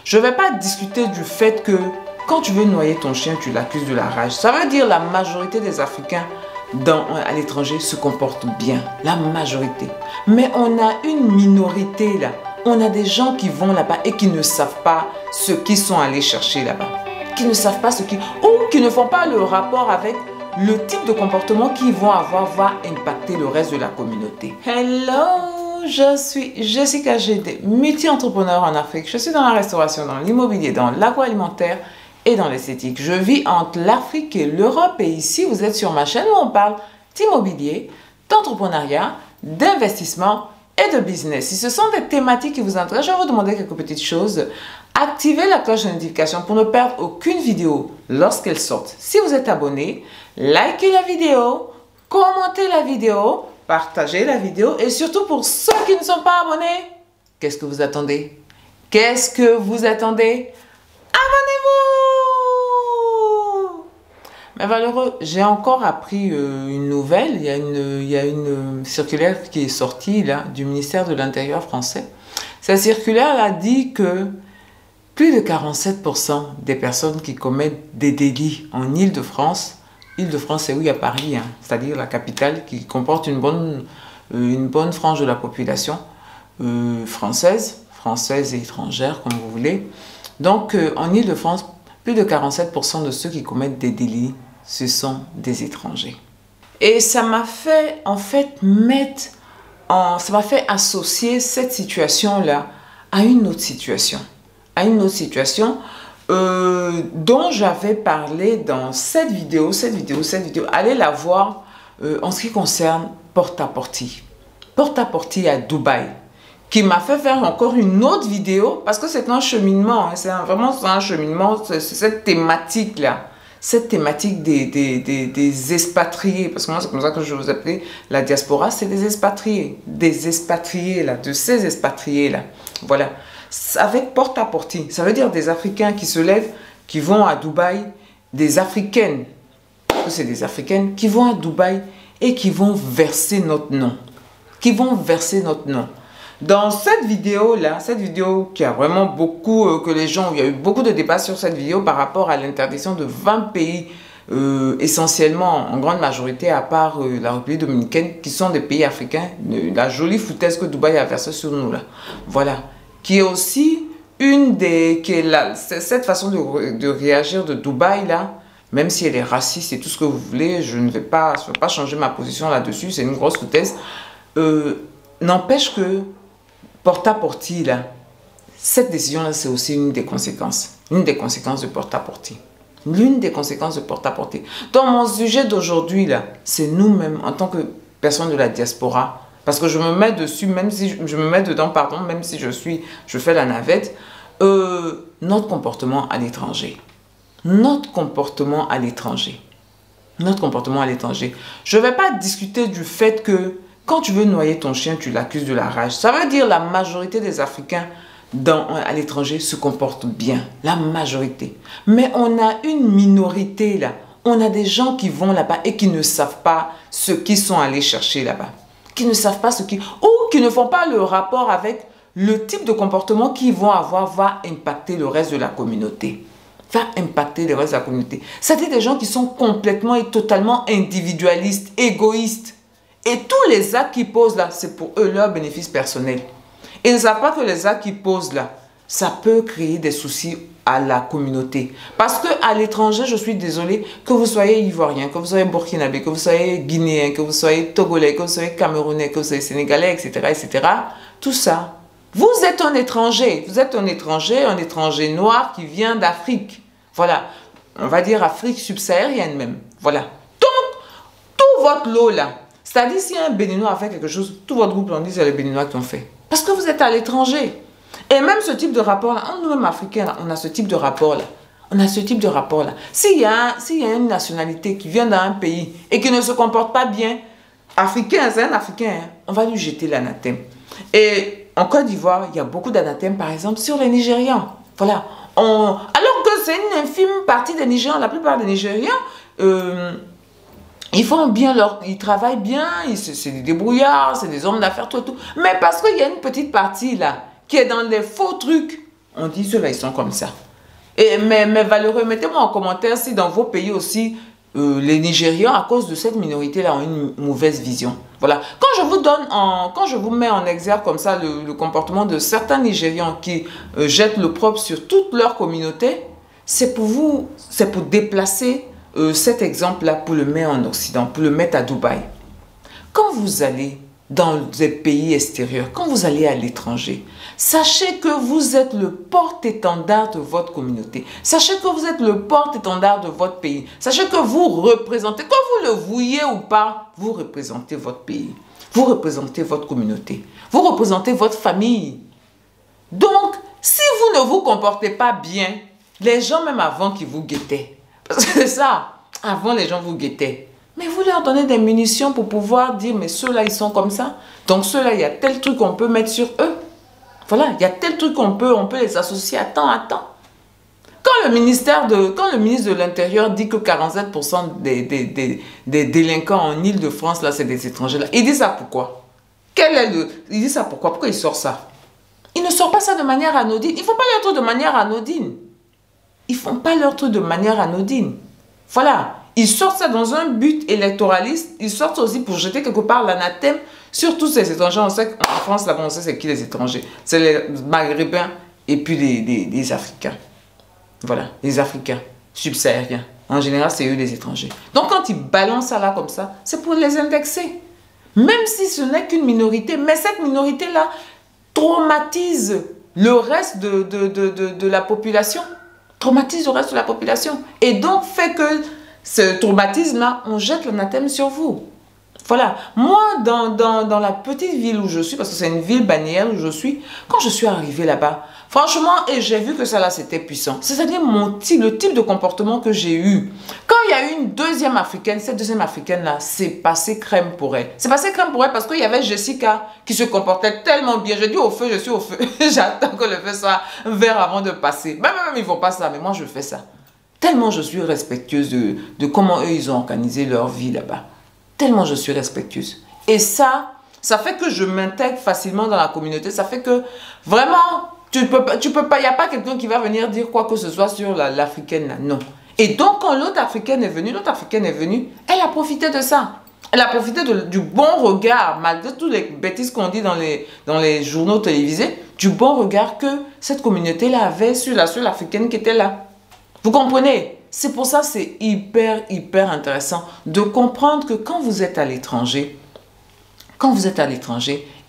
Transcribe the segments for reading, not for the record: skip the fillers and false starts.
Je ne vais pas discuter du fait que quand tu veux noyer ton chien, tu l'accuses de la rage. Ça veut dire la majorité des Africains à l'étranger se comportent bien. La majorité. Mais on a une minorité là. On a des gens qui vont là-bas et qui ne savent pas ce qu'ils sont allés chercher là-bas. Qui ne savent pas ou qui ne font pas le rapport avec le type de comportement qu'ils vont avoir va impacter le reste de la communauté. Hello, je suis Jessica GD, multi-entrepreneur en Afrique. Je suis dans la restauration, dans l'immobilier, dans l'agroalimentaire et dans l'esthétique. Je vis entre l'Afrique et l'Europe et ici, vous êtes sur ma chaîne où on parle d'immobilier, d'entrepreneuriat, d'investissement et de business. Si ce sont des thématiques qui vous intéressent, je vais vous demander quelques petites choses. Activez la cloche de notification pour ne perdre aucune vidéo lorsqu'elle sort. Si vous êtes abonné, likez la vidéo, commentez la vidéo, partagez la vidéo et surtout pour ceux qui ne sont pas abonnés, qu'est-ce que vous attendez? Qu'est-ce que vous attendez? Abonnez-vous! Mais malheureux, j'ai encore appris une nouvelle. Il y a une circulaire qui est sortie là, du ministère de l'Intérieur français. Cette circulaire a dit que plus de 47% des personnes qui commettent des délits en Île-de-France, Île-de-France c'est où il y a Paris, hein, c'est-à-dire la capitale qui comporte une bonne frange de la population française et étrangère comme vous voulez. Donc en Île-de-France, plus de 47% de ceux qui commettent des délits, ce sont des étrangers. Et ça m'a fait en fait ça m'a fait associer cette situation-là à une autre situation. Dont j'avais parlé dans cette vidéo. Allez la voir en ce qui concerne Porta-Porti à Dubaï, qui m'a fait faire encore une autre vidéo parce que c'est un cheminement, hein, c'est vraiment un cheminement, c'est cette thématique-là, cette thématique des expatriés, parce que moi c'est comme ça que je vous appelais la diaspora, c'est des expatriés là, de ces expatriés là, voilà. Avec Porta-Porti, ça veut dire des Africains qui se lèvent, qui vont à Dubaï, des Africaines, c'est des Africaines qui vont à Dubaï et qui vont verser notre nom. Dans cette vidéo-là, cette vidéo qui a vraiment beaucoup, il y a eu beaucoup de débats sur cette vidéo par rapport à l'interdiction de 20 pays, essentiellement en grande majorité à part la République dominicaine, qui sont des pays africains, la jolie foutaise que Dubaï a versée sur nous là. Voilà. Qui est aussi cette façon de réagir de Dubaï là, même si elle est raciste et tout ce que vous voulez, je ne vais pas changer ma position là-dessus, c'est une grosse foutaise. N'empêche que Porta-Porti là, cette décision là, c'est aussi une des conséquences de Porta-Porti. Donc mon sujet d'aujourd'hui là, c'est nous-mêmes en tant que personnes de la diaspora. Parce que je me mets dessus, même si je me mets dedans, pardon, même si je fais la navette, notre comportement à l'étranger. Je ne vais pas discuter du fait que quand tu veux noyer ton chien, tu l'accuses de la rage. Ça veut dire la majorité des Africains à l'étranger se comportent bien. La majorité. Mais on a une minorité là. On a des gens qui vont là-bas et qui ne savent pas ce qu'ils sont allés chercher là-bas. Qui ne savent pas ou qui ne font pas le rapport avec le type de comportement qu'ils vont avoir va impacter le reste de la communauté. C'est-à-dire des gens qui sont complètement et totalement individualistes, égoïstes. Et tous les actes qu'ils posent là, c'est pour eux leur bénéfice personnel. Ils ne savent pas que les actes qu'ils posent là, ça peut créer des soucis à la communauté. Parce qu'à l'étranger, je suis désolée, que vous soyez ivoirien, que vous soyez burkinabé, que vous soyez guinéen, que vous soyez togolais, que vous soyez camerounais, que vous soyez sénégalais, etc., tout ça, vous êtes un étranger. Vous êtes un étranger noir qui vient d'Afrique. Voilà, on va dire Afrique subsaharienne même. Voilà. Donc, tout votre lot là, c'est-à-dire si un Béninois a fait quelque chose, tout votre groupe, on dit c'est les Béninois qui ont fait. Parce que vous êtes à l'étranger. Et même ce type de rapport-là, nous-mêmes Africains, on a ce type de rapport-là. S'il y a une nationalité qui vient d'un pays et qui ne se comporte pas bien, Africain, c'est un Africain, hein, on va lui jeter l'anathème. Et en Côte d'Ivoire, il y a beaucoup d'anathèmes, par exemple, sur les Nigérians. Voilà. Alors que c'est une infime partie des Nigérians, la plupart des Nigérians, ils travaillent bien, c'est des débrouillards, c'est des hommes d'affaires, tout. Mais parce qu'il y a une petite partie là, qui est dans des faux trucs, On dit ceux-là, ils sont comme ça. Et, mais valeureux, mettez-moi en commentaire si dans vos pays aussi, les Nigérians, à cause de cette minorité-là, ont une mauvaise vision. Voilà. Quand je vous mets en exergue comme ça le comportement de certains Nigérians qui jettent l'opprobre sur toute leur communauté, c'est pour déplacer cet exemple-là pour le mettre en Occident, pour le mettre à Dubaï. Quand vous allez dans des pays extérieurs, quand vous allez à l'étranger, sachez que vous êtes le porte-étendard de votre communauté. Sachez que vous êtes le porte-étendard de votre pays. Sachez que vous représentez, que vous le vouliez ou pas, vous représentez votre pays. Vous représentez votre communauté. Vous représentez votre famille. Donc, si vous ne vous comportez pas bien, les gens même avant qu'ils vous guettaient, parce que c'est ça, avant les gens vous guettaient, mais vous leur donnez des munitions pour pouvoir dire, mais ceux-là, ils sont comme ça. Donc ceux-là, il y a tel truc qu'on peut mettre sur eux. Voilà, il y a tel truc on peut les associer à temps. Quand le ministre de l'Intérieur dit que 47% des délinquants en Île-de-France, là, c'est des étrangers, là, il dit ça pourquoi? Il dit ça pourquoi? Pourquoi il sort ça? Il ne sort pas ça de manière anodine. Ils ne font pas leur truc de manière anodine. Ils ne font pas leur truc de manière anodine. Voilà. Ils sortent ça dans un but électoraliste. Ils sortent aussi pour jeter quelque part l'anathème sur tous ces étrangers. On sait qu'en France, là, on sait c'est qui les étrangers. C'est les Maghrébins et puis les Africains. Voilà, les Africains subsahariens. En général, c'est eux les étrangers. Donc, quand ils balancent ça là comme ça, c'est pour les indexer. Même si ce n'est qu'une minorité. Mais cette minorité-là traumatise le reste de la population. Traumatise le reste de la population. Et donc, fait que ce traumatisme-là, on jette l'anathème sur vous. Voilà. Moi, dans la petite ville où je suis, parce que c'est une ville balnéaire où je suis, quand je suis arrivée là-bas, franchement, et j'ai vu que ça là, c'était puissant. C'est-à-dire le type de comportement que j'ai eu. Quand il y a eu une deuxième africaine, cette deuxième africaine-là, c'est passé crème pour elle. C'est passé crème pour elle parce qu'il y avait Jessica qui se comportait tellement bien. Je dis au feu, je suis au feu. J'attends que le feu soit vert avant de passer. Même ils ne font pas ça, mais moi, je fais ça. Tellement je suis respectueuse de comment eux, ils ont organisé leur vie là-bas. Tellement je suis respectueuse. Et ça fait que je m'intègre facilement dans la communauté. Ça fait que vraiment, tu peux pas, il n'y a pas quelqu'un qui va venir dire quoi que ce soit sur l'africaine là. Non. Et donc, quand l'autre africaine est venue, elle a profité de ça. Elle a profité du bon regard, malgré toutes les bêtises qu'on dit dans les journaux télévisés, du bon regard que cette communauté-là avait sur la seule africaine qui était là. Vous comprenez? C'est pour ça que c'est hyper intéressant de comprendre que quand vous êtes à l'étranger,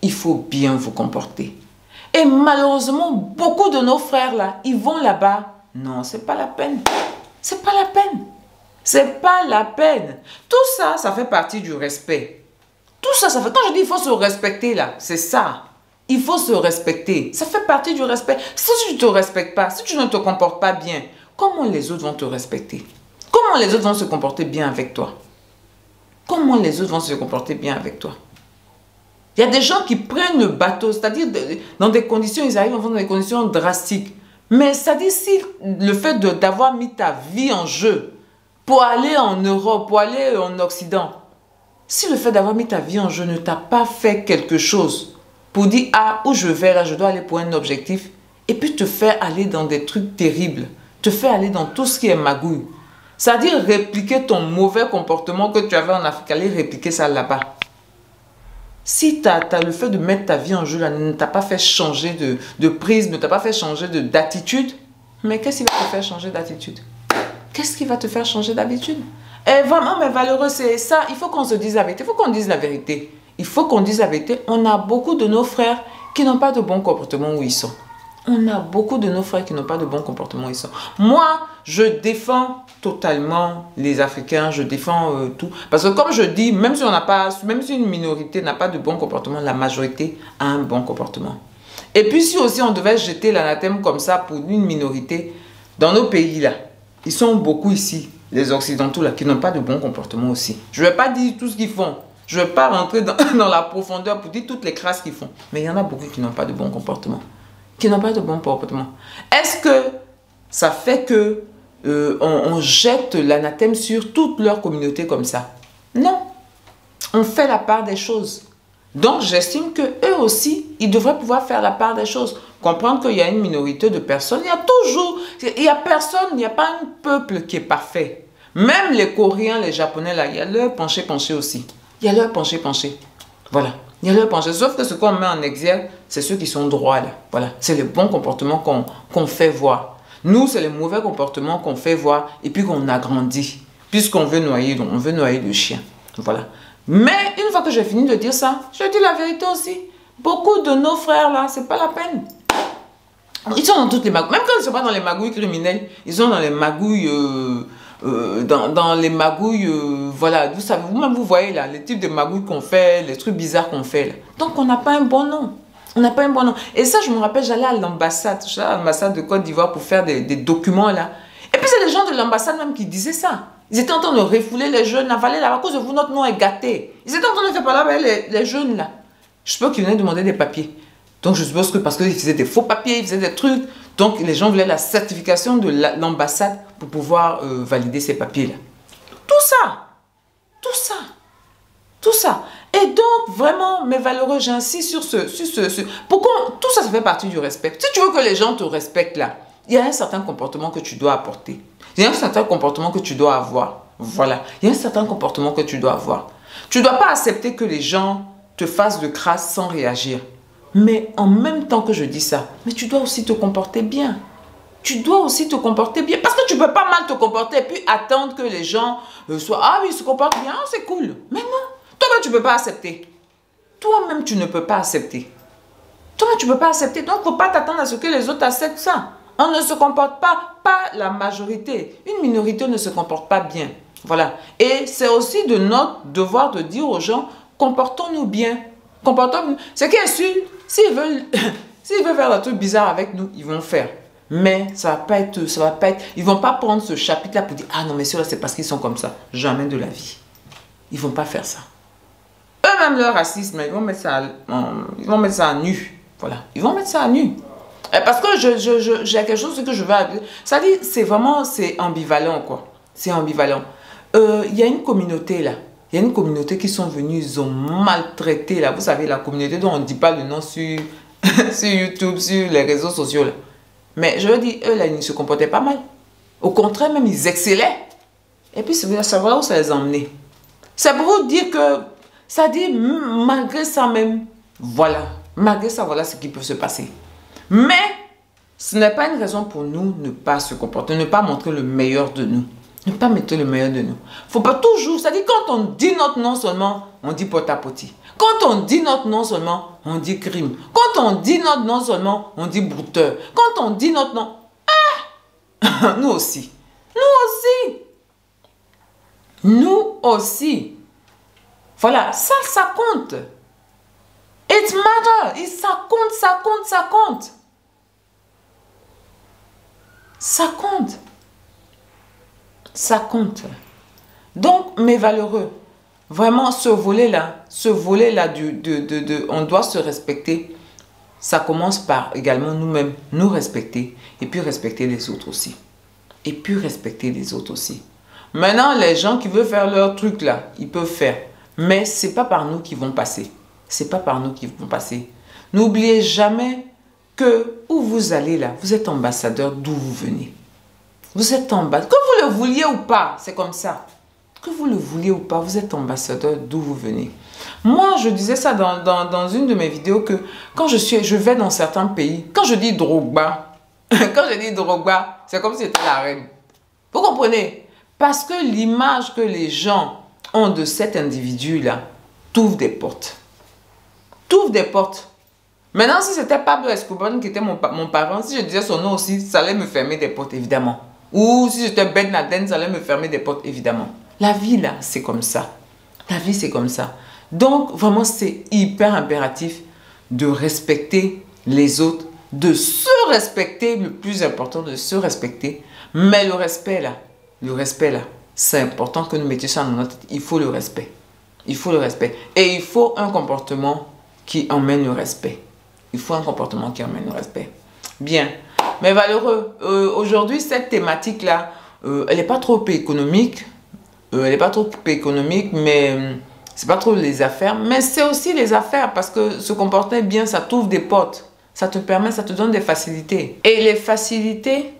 il faut bien vous comporter. Et malheureusement, beaucoup de nos frères là, ils vont là-bas. Non, c'est pas la peine. C'est pas la peine. C'est pas la peine. Tout ça, ça fait partie du respect. Tout ça, ça fait... Quand je dis il faut se respecter là, c'est ça. Il faut se respecter. Ça fait partie du respect. Si tu ne te respectes pas, si tu ne te comportes pas bien, comment les autres vont te respecter? Comment les autres vont se comporter bien avec toi? Comment les autres vont se comporter bien avec toi? Il y a des gens qui prennent le bateau, c'est-à-dire dans des conditions, ils arrivent dans des conditions drastiques. Mais c'est-à-dire si le fait d'avoir mis ta vie en jeu pour aller en Europe, pour aller en Occident, si le fait d'avoir mis ta vie en jeu ne t'a pas fait quelque chose pour dire, ah, où je vais là, je dois aller pour un objectif, et puis te faire aller dans des trucs terribles, te faire aller dans tout ce qui est magouille. C'est-à-dire répliquer ton mauvais comportement que tu avais en Afrique, aller répliquer ça là-bas. Si le fait de mettre ta vie en jeu là, ne t'a pas fait changer de prise, ne t'a pas fait changer d'attitude, mais qu'est-ce qui va te faire changer d'attitude? Qu'est-ce qui va te faire changer d'habitude? Et vraiment, mais valeureux, c'est ça. Il faut qu'on se dise la vérité. Il faut qu'on dise la vérité. Il faut qu'on dise la vérité. On a beaucoup de nos frères qui n'ont pas de bon comportement où ils sont. On a beaucoup de nos frères qui n'ont pas de bon comportement où ils sont. Moi, je défends totalement les Africains. Je défends tout. Parce que comme je dis, même si une minorité n'a pas de bon comportement, la majorité a un bon comportement. Et puis si aussi on devait jeter l'anathème comme ça pour une minorité, dans nos pays là, ils sont beaucoup ici, les Occidentaux là, qui n'ont pas de bon comportement aussi. Je ne vais pas dire tout ce qu'ils font. Je ne vais pas rentrer dans la profondeur pour dire toutes les crasses qu'ils font. Mais il y en a beaucoup qui n'ont pas de bon comportement. Qui n'ont pas de bon comportement. Est-ce que ça fait que on jette l'anathème sur toute leur communauté comme ça? Non. On fait la part des choses. Donc, j'estime qu'eux aussi, ils devraient pouvoir faire la part des choses. comprendre qu'il y a une minorité de personnes. Il y a toujours, il y a personne, il n'y a pas un peuple qui est parfait. Même les Coréens, les Japonais, là, il y a leur penché aussi. Il y a leur penché. Voilà. Il y a leur penché. Sauf que ce qu'on met en exergue, c'est ceux qui sont droits, là. Voilà. C'est les bons comportements qu'on fait voir. Nous, c'est les mauvais comportements qu'on fait voir et puis qu'on agrandit. Puisqu'on veut noyer, donc on veut noyer le chien. Voilà. Mais une fois que j'ai fini de dire ça, je dis la vérité aussi. Beaucoup de nos frères, là, c'est pas la peine. Ils sont dans toutes les magouilles. Même quand ils ne sont pas dans les magouilles criminelles, ils sont dans les magouilles... dans les magouilles, voilà, vous savez, vous-même vous voyez là, les types de magouilles qu'on fait, les trucs bizarres qu'on fait là. Donc on n'a pas un bon nom. On n'a pas un bon nom. Et ça, je me rappelle, j'allais à l'ambassade de Côte d'Ivoire pour faire des documents là. Et puis c'est les gens de l'ambassade même qui disaient ça. Ils étaient en train de refouler les jeunes, avaler là, à cause de vous, notre nom est gâté. Ils étaient en train de faire parler avec les jeunes là. Je suppose qu'ils venaient demander des papiers. Donc je suppose que parce qu'ils faisaient des faux papiers, ils faisaient des trucs. Donc les gens voulaient la certification de l'ambassade pour pouvoir valider ces papiers-là. Tout ça. Et donc vraiment, mes valeureux, j'insiste sur ce. Pourquoi tout ça, ça fait partie du respect. Si tu veux que les gens te respectent là, il y a un certain comportement que tu dois apporter. Il y a un certain comportement que tu dois avoir. Voilà. Il y a un certain comportement que tu dois avoir. Tu ne dois pas accepter que les gens te fassent de crasse sans réagir. Mais en même temps que je dis ça, mais tu dois aussi te comporter bien. Tu dois aussi te comporter bien. Parce que tu ne peux pas mal te comporter et puis attendre que les gens soient... Ah oui, ils se comportent bien, c'est cool. Mais non, toi-même, tu ne peux pas accepter. Toi-même, tu ne peux pas accepter. Toi-même, tu ne peux pas accepter. Donc, il ne faut pas t'attendre à ce que les autres acceptent ça. On ne se comporte pas la majorité. Une minorité ne se comporte pas bien. Voilà. Et c'est aussi de notre devoir de dire aux gens, comportons-nous bien. Comportons-nous. C'est qui est sûr, s'ils veulent faire des trucs bizarres avec nous, ils vont faire. Mais ça va pas être, ils vont pas prendre ce chapitre-là pour dire, ah non, mais ceux-là, c'est parce qu'ils sont comme ça. Jamais de la vie. Ils vont pas faire ça. Eux-mêmes, leur racisme, ils vont mettre ça à nu. Voilà. Ils vont mettre ça à nu. Parce que j'ai quelque chose que je veux... Ça dit, c'est ambivalent, quoi. C'est ambivalent. Il y a une communauté, là. Il y a une communauté qui sont venus, ils ont maltraité, là. Vous savez, la communauté dont on ne dit pas le nom sur, sur YouTube, sur les réseaux sociaux, là. Mais je veux dire, eux, là, ils ne se comportaient pas mal. Au contraire, même, ils excellaient. Et puis, c'est savoir où ça les a emmenés. C'est pour vous dire que, ça dit, malgré ça même, voilà. Malgré ça, voilà ce qui peut se passer. Mais, ce n'est pas une raison pour nous de ne pas se comporter, ne pas montrer le meilleur de nous. Ne pas mettre le meilleur de nous. Il ne faut pas toujours, c'est-à-dire quand on dit notre nom seulement, on dit pot-à-poti. Quand on dit notre nom seulement, on dit crime. Quand on dit notre nom seulement, on dit brouteur. Quand on dit notre nom, ah, nous aussi. Nous aussi. Voilà, ça compte. It matter. Ça compte. Ça compte. Donc, mes valeureux, vraiment, ce volet-là, on doit se respecter. Ça commence par également nous-mêmes, nous respecter. Et puis respecter les autres aussi. Maintenant, les gens qui veulent faire leur truc là, ils peuvent faire. Mais ce n'est pas par nous qu'ils vont passer. N'oubliez jamais que où vous allez là, vous êtes ambassadeur d'où vous venez. Vous êtes ambassadeur. Que vous le vouliez ou pas, c'est comme ça. Que vous le vouliez ou pas, vous êtes ambassadeur d'où vous venez. Moi, je disais ça dans une de mes vidéos que quand je vais dans certains pays, quand je dis Drogba, c'est comme si c'était la reine. Vous comprenez? Parce que l'image que les gens ont de cet individu-là t'ouvre des portes. Maintenant, si c'était Pablo Escobar qui était mon parent, si je disais son nom aussi, ça allait me fermer des portes, évidemment. Ou si j'étais Ben Laden, ça allait me fermer des portes, évidemment. La vie, là, c'est comme ça. Donc, vraiment, c'est hyper impératif de respecter les autres, de se respecter, le plus important, de se respecter. Mais le respect, là, c'est important que nous mettions ça dans notre tête. Il faut le respect. Et il faut un comportement qui emmène le respect. Bien. Mais valeureux, aujourd'hui, cette thématique-là, elle n'est pas trop économique. Mais c'est pas trop les affaires. Mais c'est aussi les affaires parce que se comporter bien, ça t'ouvre des portes. Ça te permet, ça te donne des facilités. Et les facilités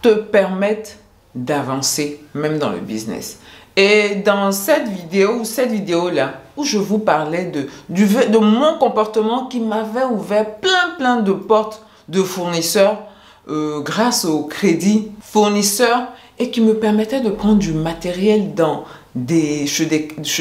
te permettent d'avancer, même dans le business. Et dans cette vidéo-là, où je vous parlais de mon comportement qui m'avait ouvert plein de portes de fournisseurs grâce au crédit fournisseur et qui me permettait de prendre du matériel chez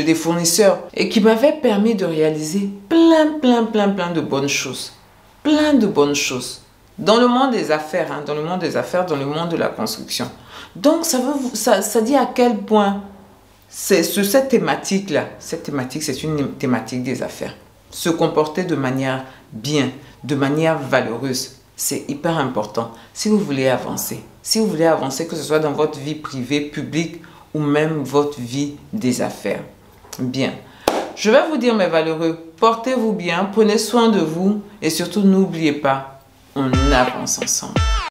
des fournisseurs et qui m'avait permis de réaliser plein de bonnes choses. Plein de bonnes choses. Dans le monde des affaires, dans le monde de la construction. Donc, ça dit à quel point cette thématique-là, c'est une thématique des affaires. Se comporter de manière bien, de manière valeureuse, c'est hyper important. Si vous voulez avancer, que ce soit dans votre vie privée, publique ou même votre vie des affaires. Bien. Je vais vous dire, mes valeureux, portez-vous bien, prenez soin de vous et surtout n'oubliez pas, on avance ensemble.